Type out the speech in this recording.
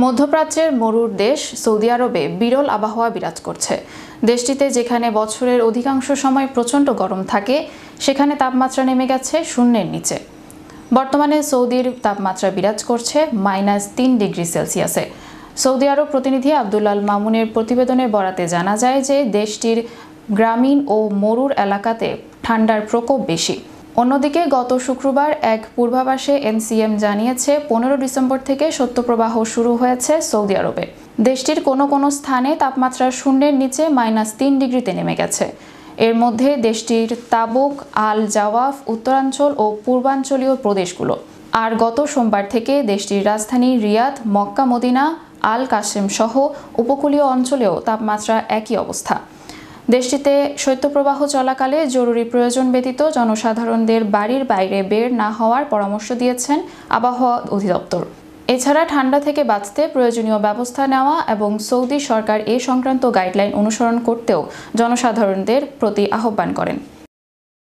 মধ্যপ্রাচ্যের মরুর দেশ সৌদি আরবে বিরল আবহাওয়া বিরাজ করছে। দেশটিতে যেখানে বছরের অধিকাংশ সময় প্রচণ্ড গরম থাকে, সেখানে তাপমাত্রা নেমে গেছে শূন্যের নিচে। বর্তমানে সৌদির তাপমাত্রা বিরাজ করছে -3 ডিগ্রি সেলসিয়াসে। সৌদি আরব প্রতিনিধি আব্দুল আল মামুনের প্রতিবেদনে বরাতে জানা যায় যে দেশটির গ্রামীণ ও মরুর এলাকাতে ঠান্ডার প্রকোপ বেশি। অন্যদিকে গত শুক্রবার এক পূর্বাভাসে এনসিএম জানিয়েছে 15 ডিসেম্বর থেকে শৈত্যপ্রবাহ শুরু হয়েছে সৌদি আরবে। দেশটির কোনো কোনো স্থানে তাপমাত্রা শূন্যের নিচে -3 ডিগ্রিতে নেমে গেছে। এর মধ্যে দেশটির তাবুক, আল জাওয়াফ, উত্তরাঞ্চল ও পূর্বাঞ্চলীয় প্রদেশগুলো। আর গত সোমবার থেকে দেশটির রাজধানী রিয়াদ, মক্কা মদিনা, আল কাসেম সহ উপকূলীয় অঞ্চলেও তাপমাত্রা একই অবস্থা। দেশটিতে শৈত্যপ্রবাহ চলাকালে জরুরি প্রয়োজন ব্যতীত জনসাধারণদের বাড়ির বাইরে বের না হওয়ার পরামর্শ দিয়েছেন আবহাওয়া অধিদপ্তর। এছাড়া ঠান্ডা থেকে বাঁচতে প্রয়োজনীয় ব্যবস্থা নেওয়া এবং সৌদি সরকার এ সংক্রান্ত গাইডলাইন অনুসরণ করতেও জনসাধারণদের প্রতি আহ্বান করেন।